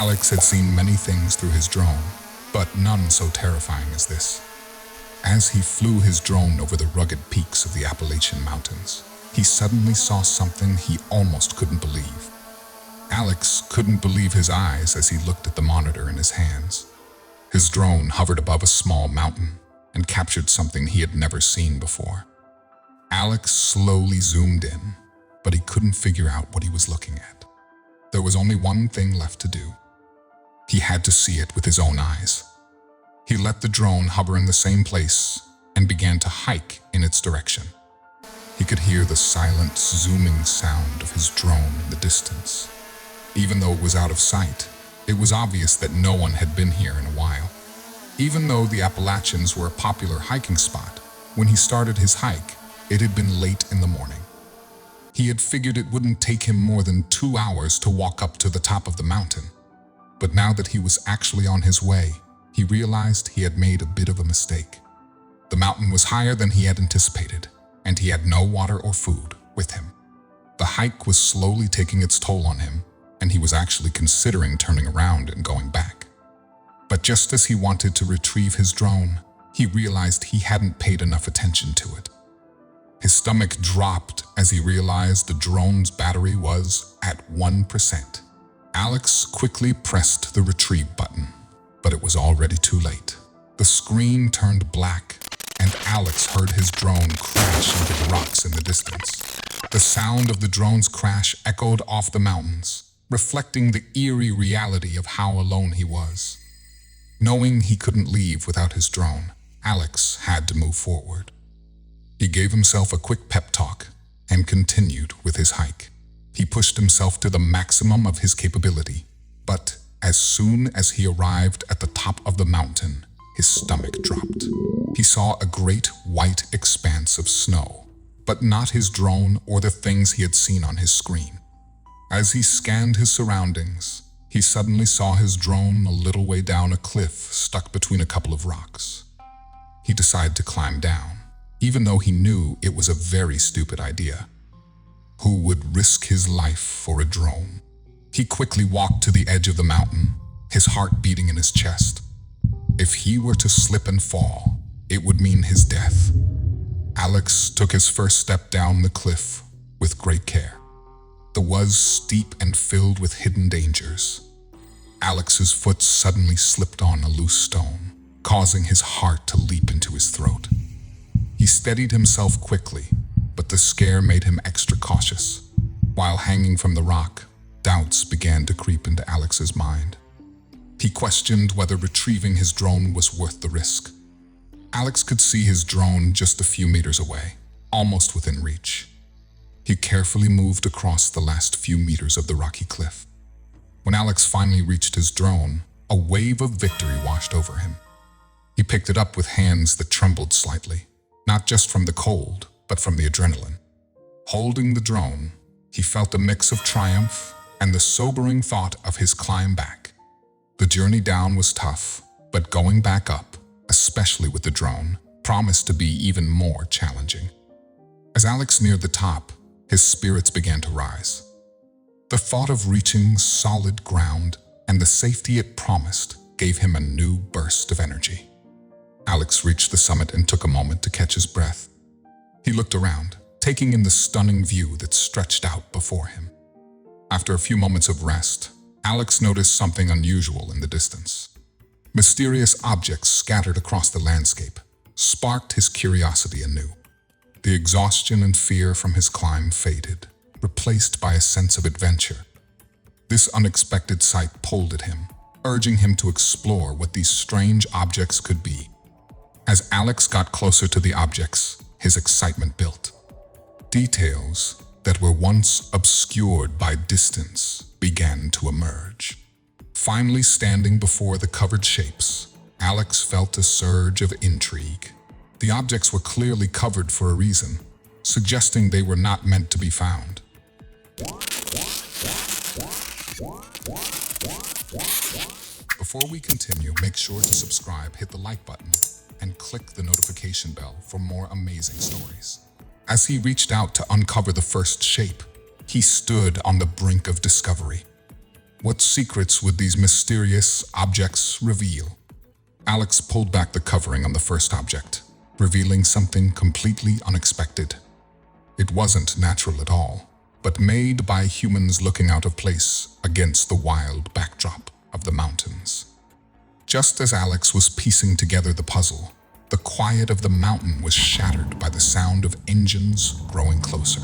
Alex had seen many things through his drone, but none so terrifying as this. As he flew his drone over the rugged peaks of the Appalachian Mountains, he suddenly saw something he almost couldn't believe. Alex couldn't believe his eyes as he looked at the monitor in his hands. His drone hovered above a small mountain and captured something he had never seen before. Alex slowly zoomed in, but he couldn't figure out what he was looking at. There was only one thing left to do. He had to see it with his own eyes. He let the drone hover in the same place and began to hike in its direction. He could hear the silent, zooming sound of his drone in the distance. Even though it was out of sight, it was obvious that no one had been here in a while. Even though the Appalachians were a popular hiking spot, when he started his hike, it had been late in the morning. He had figured it wouldn't take him more than 2 hours to walk up to the top of the mountain. But now that he was actually on his way, he realized he had made a bit of a mistake. The mountain was higher than he had anticipated, and he had no water or food with him. The hike was slowly taking its toll on him, and he was actually considering turning around and going back. But just as he wanted to retrieve his drone, he realized he hadn't paid enough attention to it. His stomach dropped as he realized the drone's battery was at 1%. Alex quickly pressed the retrieve button, but it was already too late. The screen turned black, and Alex heard his drone crash into the rocks in the distance. The sound of the drone's crash echoed off the mountains, reflecting the eerie reality of how alone he was. Knowing he couldn't leave without his drone, Alex had to move forward. He gave himself a quick pep talk and continued with his hike. He pushed himself to the maximum of his capability, but as soon as he arrived at the top of the mountain, his stomach dropped. He saw a great white expanse of snow, but not his drone or the things he had seen on his screen. As he scanned his surroundings, he suddenly saw his drone a little way down a cliff stuck between a couple of rocks. He decided to climb down, even though he knew it was a very stupid idea. Who would risk his life for a drone? He quickly walked to the edge of the mountain, his heart beating in his chest. If he were to slip and fall, it would mean his death. Alex took his first step down the cliff with great care. It was steep and filled with hidden dangers. Alex's foot suddenly slipped on a loose stone, causing his heart to leap into his throat. He steadied himself quickly, but the scare made him extra cautious. While hanging from the rock, doubts began to creep into Alex's mind. He questioned whether retrieving his drone was worth the risk. Alex could see his drone just a few meters away, almost within reach. He carefully moved across the last few meters of the rocky cliff. When Alex finally reached his drone, a wave of victory washed over him. He picked it up with hands that trembled slightly, not just from the cold, but from the adrenaline. Holding the drone, he felt a mix of triumph and the sobering thought of his climb back. The journey down was tough, but going back up, especially with the drone, promised to be even more challenging. As Alex neared the top, his spirits began to rise. The thought of reaching solid ground and the safety it promised gave him a new burst of energy. Alex reached the summit and took a moment to catch his breath. He looked around, taking in the stunning view that stretched out before him. After a few moments of rest, Alex noticed something unusual in the distance. Mysterious objects scattered across the landscape sparked his curiosity anew. The exhaustion and fear from his climb faded, replaced by a sense of adventure. This unexpected sight pulled at him, urging him to explore what these strange objects could be. As Alex got closer to the objects, his excitement built. Details that were once obscured by distance began to emerge. Finally standing before the covered shapes, Alex felt a surge of intrigue. The objects were clearly covered for a reason, suggesting they were not meant to be found. Before we continue, make sure to subscribe, hit the like button, and click the notification bell for more amazing stories. As he reached out to uncover the first shape, he stood on the brink of discovery. What secrets would these mysterious objects reveal? Alex pulled back the covering on the first object, revealing something completely unexpected. It wasn't natural at all, but made by humans looking out of place against the wild backdrop of the mountains. Just as Alex was piecing together the puzzle, the quiet of the mountain was shattered by the sound of engines growing closer.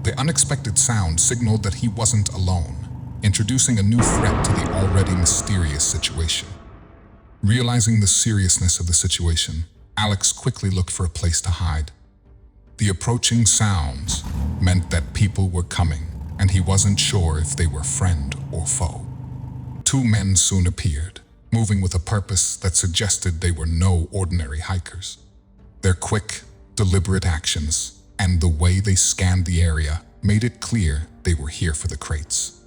The unexpected sound signaled that he wasn't alone, introducing a new threat to the already mysterious situation. Realizing the seriousness of the situation, Alex quickly looked for a place to hide. The approaching sounds meant that people were coming, and he wasn't sure if they were friend or foe. Two men soon appeared, moving with a purpose that suggested they were no ordinary hikers. Their quick, deliberate actions and the way they scanned the area made it clear they were here for the crates.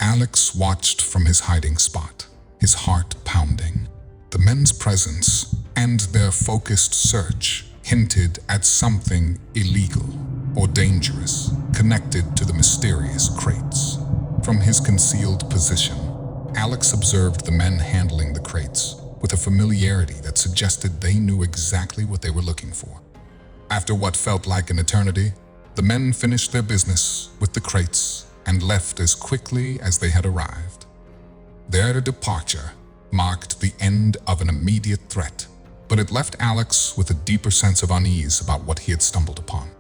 Alex watched from his hiding spot, his heart pounding. The men's presence and their focused search hinted at something illegal or dangerous connected to the mysterious crates. From his concealed position, Alex observed the men handling the crates with a familiarity that suggested they knew exactly what they were looking for. After what felt like an eternity, the men finished their business with the crates and left as quickly as they had arrived. Their departure marked the end of an immediate threat, but it left Alex with a deeper sense of unease about what he had stumbled upon.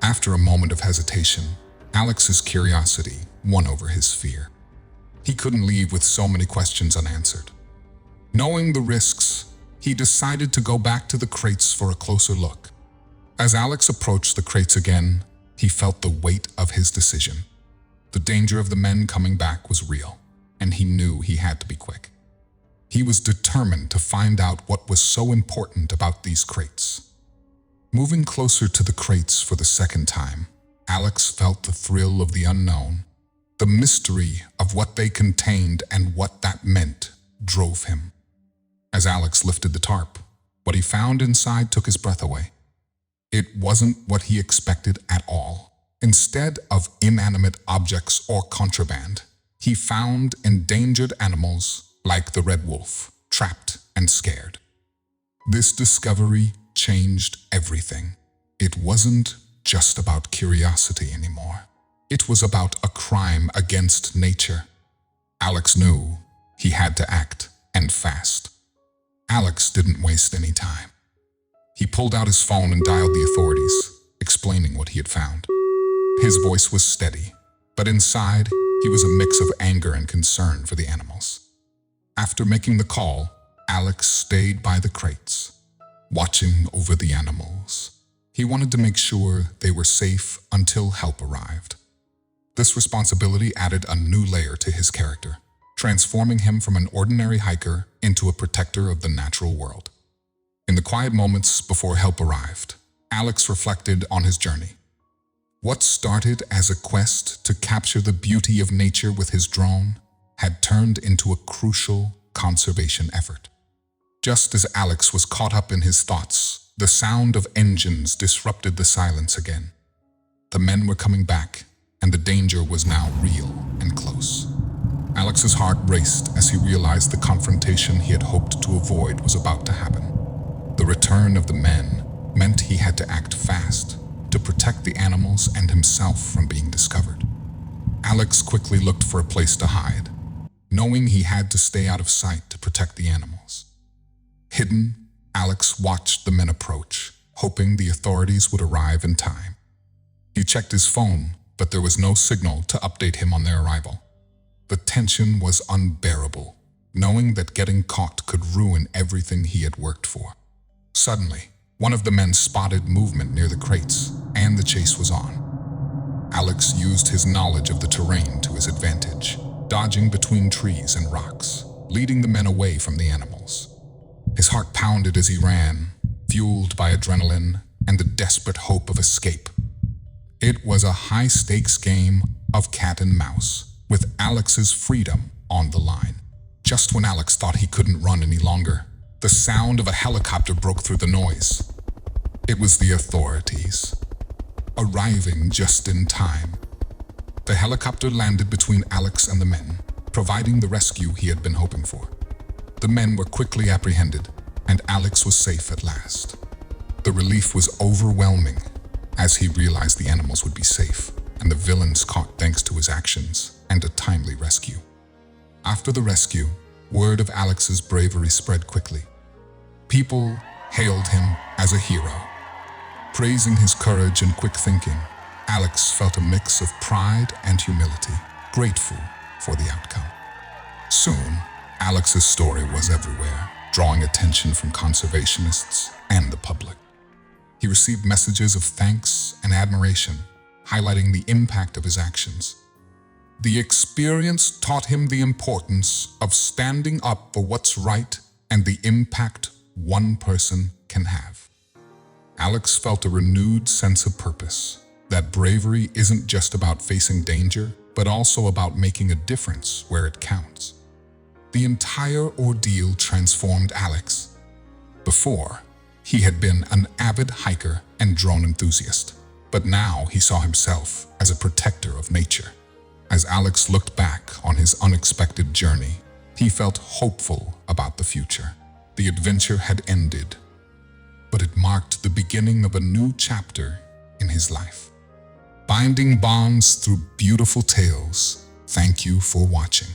After a moment of hesitation, Alex's curiosity won over his fear. He couldn't leave with so many questions unanswered. Knowing the risks, he decided to go back to the crates for a closer look. As Alex approached the crates again, he felt the weight of his decision. The danger of the men coming back was real, and he knew he had to be quick. He was determined to find out what was so important about these crates. Moving closer to the crates for the second time, Alex felt the thrill of the unknown. The mystery of what they contained and what that meant drove him. As Alex lifted the tarp, what he found inside took his breath away. It wasn't what he expected at all. Instead of inanimate objects or contraband, he found endangered animals like the red wolf, trapped and scared. This discovery changed everything. It wasn't just about curiosity anymore. It was about a crime against nature. Alex knew he had to act, and fast. Alex didn't waste any time. He pulled out his phone and dialed the authorities, explaining what he had found. His voice was steady, but inside, he was a mix of anger and concern for the animals. After making the call, Alex stayed by the crates, watching over the animals. He wanted to make sure they were safe until help arrived. This responsibility added a new layer to his character, transforming him from an ordinary hiker into a protector of the natural world. In the quiet moments before help arrived, Alex reflected on his journey. What started as a quest to capture the beauty of nature with his drone had turned into a crucial conservation effort. Just as Alex was caught up in his thoughts, the sound of engines disrupted the silence again. The men were coming back, and the danger was now real and close. Alex's heart raced as he realized the confrontation he had hoped to avoid was about to happen. The return of the men meant he had to act fast to protect the animals and himself from being discovered. Alex quickly looked for a place to hide, knowing he had to stay out of sight to protect the animals. Hidden, Alex watched the men approach, hoping the authorities would arrive in time. He checked his phone, but there was no signal to update him on their arrival. The tension was unbearable, knowing that getting caught could ruin everything he had worked for. Suddenly, one of the men spotted movement near the crates, and the chase was on. Alex used his knowledge of the terrain to his advantage, dodging between trees and rocks, leading the men away from the animals. His heart pounded as he ran, fueled by adrenaline and the desperate hope of escape. It was a high-stakes game of cat and mouse, with Alex's freedom on the line. Just when Alex thought he couldn't run any longer, the sound of a helicopter broke through the noise. It was the authorities, arriving just in time. The helicopter landed between Alex and the men, providing the rescue he had been hoping for. The men were quickly apprehended, and Alex was safe at last. The relief was overwhelming as he realized the animals would be safe and the villains caught thanks to his actions and a timely rescue. After the rescue, word of Alex's bravery spread quickly. People hailed him as a hero. Praising his courage and quick thinking, Alex felt a mix of pride and humility, grateful for the outcome. Soon, Alex's story was everywhere, drawing attention from conservationists and the public. He received messages of thanks and admiration, highlighting the impact of his actions. The experience taught him the importance of standing up for what's right and the impact one person can have. Alex felt a renewed sense of purpose, that bravery isn't just about facing danger, but also about making a difference where it counts. The entire ordeal transformed Alex. Before, he had been an avid hiker and drone enthusiast, but now he saw himself as a protector of nature. As Alex looked back on his unexpected journey, he felt hopeful about the future. The adventure had ended, but it marked the beginning of a new chapter in his life. Binding bonds through beautiful tales. Thank you for watching.